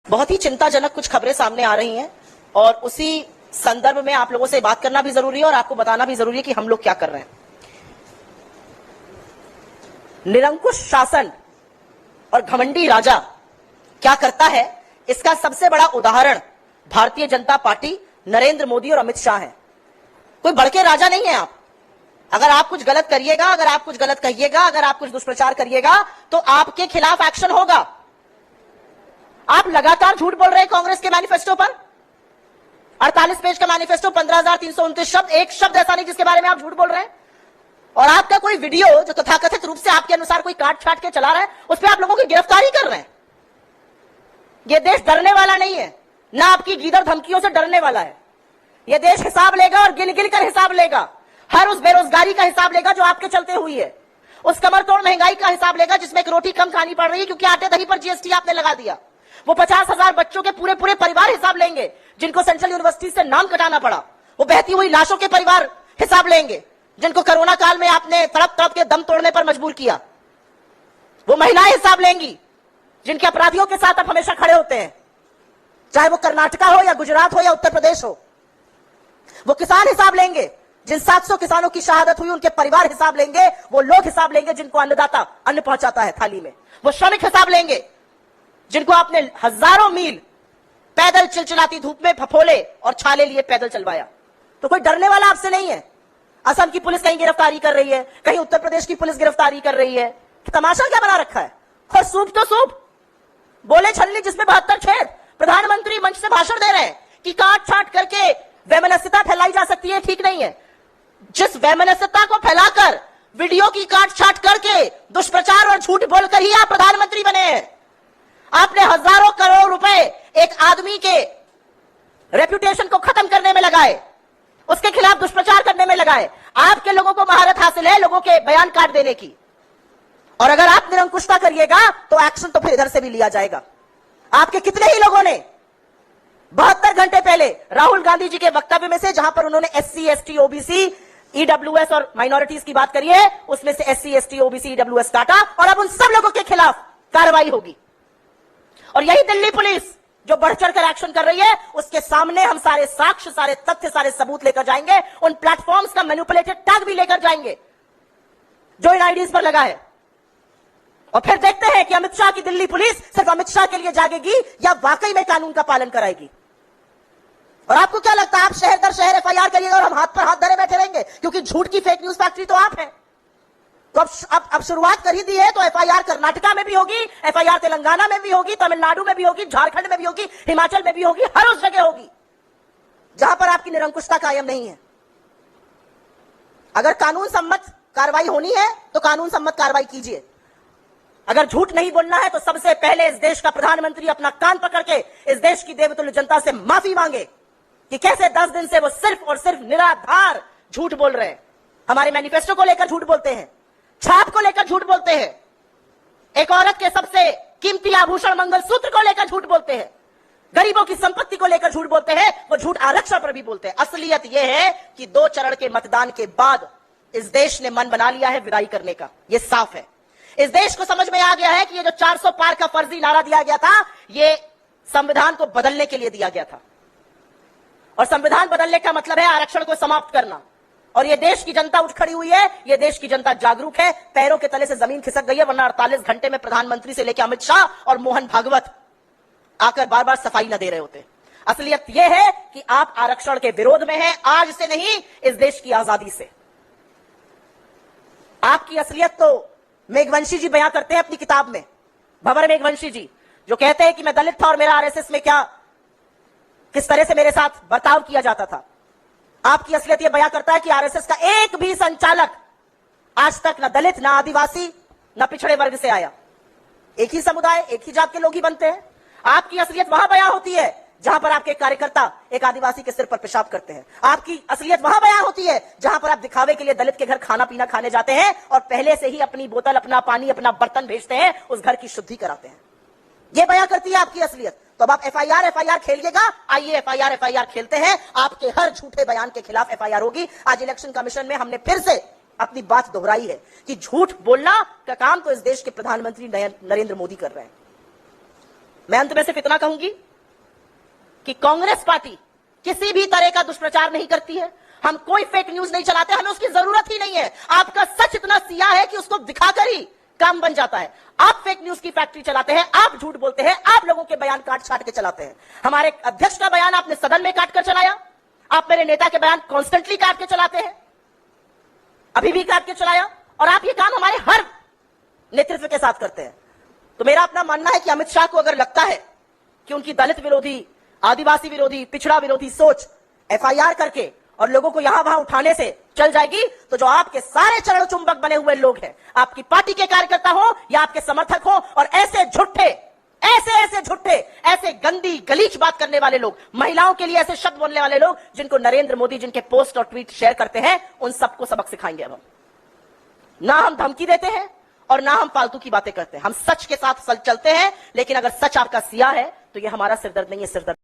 बहुत ही चिंताजनक कुछ खबरें सामने आ रही हैं और उसी संदर्भ में आप लोगों से बात करना भी जरूरी है और आपको बताना भी जरूरी है कि हम लोग क्या कर रहे हैं। निरंकुश शासन और घमंडी राजा क्या करता है, इसका सबसे बड़ा उदाहरण भारतीय जनता पार्टी, नरेंद्र मोदी और अमित शाह है। कोई बड़के राजा नहीं है आप। अगर आप कुछ गलत करिएगा, अगर आप कुछ गलत कहिएगा, अगर आप कुछ दुष्प्रचार करिएगा तो आपके खिलाफ एक्शन होगा। आप लगातार झूठ बोल रहे हैं कांग्रेस के मैनिफेस्टो पर। 48 पेज का मैनिफेस्टो, 15,329 शब्द, एक शब्द ऐसा नहीं जिसके बारे में आप झूठ बोल रहे हैं। और आपका कोई वीडियो जो तथाकथित रूप से आपके अनुसार कोई काट छाट के चला रहा है, उस पर आप लोगों की गिरफ्तारी कर रहे हैं। यह देश डरने वाला नहीं है, ना आपकी गीदड़ धमकियों से डरने वाला है। यह देश हिसाब लेगा और गिन गिन कर हिसाब लेगा। हर उस बेरोजगारी का हिसाब लेगा जो आपके चलते हुई है, उस कमर तोड़ महंगाई का हिसाब लेगा जिसमें एक रोटी कम खानी पड़ रही है क्योंकि आटे दही पर जीएसटी आपने लगा दिया। वो 50,000 बच्चों के पूरे पूरे परिवार हिसाब लेंगे जिनको सेंट्रल यूनिवर्सिटी से नाम कटाना पड़ा। वो बहती हुई लाशों के परिवार हिसाब लेंगे जिनको कोरोना काल में आपने तड़प तड़प के दम तोड़ने पर मजबूर किया। वो महिलाएं हिसाब लेंगी जिनके अपराधियों के साथ आप हमेशा खड़े होते हैं, चाहे वो कर्नाटका हो या गुजरात हो या उत्तर प्रदेश हो। वो किसान हिसाब लेंगे, जिन 700 किसानों की शहादत हुई उनके परिवार हिसाब लेंगे। वो लोग हिसाब लेंगे जिनको अन्नदाता अन्न पहुंचाता है थाली में। वो श्रमिक हिसाब लेंगे जिनको आपने हजारों मील पैदल चिलचिलाती धूप में फफोले और छाले लिए पैदल चलवाया। तो कोई डरने वाला आपसे नहीं है। असम की पुलिस कहीं गिरफ्तारी कर रही है, कहीं उत्तर प्रदेश की पुलिस गिरफ्तारी कर रही है। तमाशा क्या बना रखा है? और सूप तो सूप, बोले छलनी जिसमें 72 छेद। प्रधानमंत्री मंच से भाषण दे रहे हैं कि काट छाट करके वैमनस्यता फैलाई जा सकती है, ठीक नहीं है। जिस वैमनस्यता को फैलाकर वीडियो की काट छाट करके दुष्प्रचार और झूठ बोलकर ही आप प्रधानमंत्री बने हैं। आपने हजारों करोड़ रुपए एक आदमी के रेपुटेशन को खत्म करने में लगाए, उसके खिलाफ दुष्प्रचार करने में लगाए। आपके लोगों को महारत हासिल है लोगों के बयान काट देने की। और अगर आप निरंकुशता करिएगा तो एक्शन तो फिर इधर से भी लिया जाएगा। आपके कितने ही लोगों ने 72 घंटे पहले राहुल गांधी जी के वक्तव्य में से, जहां पर उन्होंने SC, ST, OBC, EWS और माइनॉरिटीज की बात करी है, उसमें से SC, ST, OBC, EWS काटा और अब उन सब लोगों के खिलाफ कार्रवाई होगी। और यही दिल्ली पुलिस जो बढ़ चढ़कर एक्शन कर रही है, उसके सामने हम सारे साक्ष्य, सारे तथ्य, सारे सबूत लेकर जाएंगे। उन प्लेटफॉर्म्स का मैनिपुलेटेड टैग भी लेकर जाएंगे जो इन आईडीज पर लगा है। और फिर देखते हैं कि अमित शाह की दिल्ली पुलिस सिर्फ अमित शाह के लिए जागेगी या वाकई में कानून का पालन कराएगी। और आपको क्या लगता है आप शहर दर शहर FIR करिएगा और हम हाथ पर हाथ धरे बैठे रहेंगे? क्योंकि झूठ की फेक न्यूज फैक्ट्री तो आप हैं। तो अब शुरुआत कर ही दी है तो FIR कर्नाटका में भी होगी, FIR तेलंगाना में भी होगी, तमिलनाडु में भी होगी, झारखंड में भी होगी, हिमाचल में भी होगी, हर उस जगह होगी जहां पर आपकी निरंकुशता कायम नहीं है। अगर कानून सम्मत कार्रवाई होनी है तो कानून सम्मत कार्रवाई कीजिए। अगर झूठ नहीं बोलना है तो सबसे पहले इस देश का प्रधानमंत्री अपना कान पकड़ के इस देश की देवतुल्य जनता से माफी मांगे कि कैसे 10 दिन से वो सिर्फ और सिर्फ निराधार झूठ बोल रहे हैं। हमारे मैनिफेस्टो को लेकर झूठ बोलते हैं, छाप को लेकर झूठ बोलते हैं, एक औरत के सबसे कीमती आभूषण मंगलसूत्र को लेकर झूठ बोलते हैं, गरीबों की संपत्ति को लेकर झूठ बोलते हैं, वो झूठ आरक्षण पर भी बोलते हैं। असलियत यह है कि 2 चरण के मतदान के बाद इस देश ने मन बना लिया है विदाई करने का। यह साफ है। इस देश को समझ में आ गया है कि ये जो 400 पार का फर्जी नारा दिया गया था, ये संविधान को बदलने के लिए दिया गया था। और संविधान बदलने का मतलब है आरक्षण को समाप्त करना। और ये देश की जनता उठ खड़ी हुई है, ये देश की जनता जागरूक है, पैरों के तले से जमीन खिसक गई है। वरना 48 घंटे में प्रधानमंत्री से लेकर अमित शाह और मोहन भागवत आकर बार बार सफाई न दे रहे होते। असलियत यह है कि आप आरक्षण के विरोध में हैं, आज से नहीं, इस देश की आजादी से। आपकी असलियत तो मेघवंशी जी बयां करते हैं अपनी किताब में, भंवर मेघवंशी जी, जो कहते हैं कि मैं दलित था और मेरा RSS में किस तरह से मेरे साथ बर्ताव किया जाता था। आपकी असलियत यह बयां करता है कि RSS का एक भी संचालक आज तक न दलित, न आदिवासी, न पिछड़े वर्ग से आया। एक ही समुदाय, एक ही जात के लोग ही बनते हैं। आपकी असलियत वहां बयां होती है जहां पर आपके कार्यकर्ता एक आदिवासी के सिर पर पेशाब करते हैं। आपकी असलियत वहां बयां होती है जहां पर आप दिखावे के लिए दलित के घर खाना पीना खाने जाते हैं और पहले से ही अपनी बोतल, अपना पानी, अपना बर्तन भेजते हैं, उस घर की शुद्धि कराते हैं। यह बयां करती है आपकी असलियत। तो अब आप FIR खेलिएगा, आइए FIR खेलते हैं। आपके हर झूठे बयान के खिलाफ FIR होगी। आज इलेक्शन कमीशन में हमने फिर से अपनी बात दोहराई है कि झूठ बोलना का काम तो इस देश के प्रधानमंत्री नरेंद्र मोदी कर रहे हैं। मैं अंत में सिर्फ इतना कहूंगी कि कांग्रेस पार्टी किसी भी तरह का दुष्प्रचार नहीं करती है, हम कोई फेक न्यूज नहीं चलाते, हमें उसकी जरूरत ही नहीं है। आपका सच इतना सिया है कि उसको दिखाकर ही काम बन जाता है। आप फेक न्यूज की फैक्ट्री चलाते हैं, आप झूठ बोलते हैं, आप लोगों के बयान काट छाट के चलाते हैं। हमारे अध्यक्ष का बयान आपने सदन में काट कर चलाया, आप मेरे नेता के बयान कॉन्स्टेंटली काट के चलाते हैं, अभी भी काट के चलाया, और आप ये काम हमारे हर नेतृत्व के साथ करते हैं। तो मेरा अपना मानना है कि अमित शाह को अगर लगता है कि उनकी दलित विरोधी, आदिवासी विरोधी, पिछड़ा विरोधी सोच एफआईआर करके और लोगों को यहां वहां उठाने से चल जाएगी, तो जो आपके सारे चरण चुंबक बने हुए लोग हैं, आपकी पार्टी के कार्यकर्ता हो या आपके समर्थक हो, और ऐसे झूठे, ऐसे झूठे, ऐसे गंदी गलीच बात करने वाले लोग, महिलाओं के लिए ऐसे शब्द बोलने वाले लोग, जिनको नरेंद्र मोदी जिनके पोस्ट और ट्वीट शेयर करते हैं, उन सबको सबक सिखाएंगे। अब हम ना हम धमकी देते हैं और ना हम फालतू की बातें करते हैं, हम सच के साथ चलते हैं। लेकिन अगर सच आपका सिया है तो यह हमारा सिरदर्द नहीं है, सिरदर्द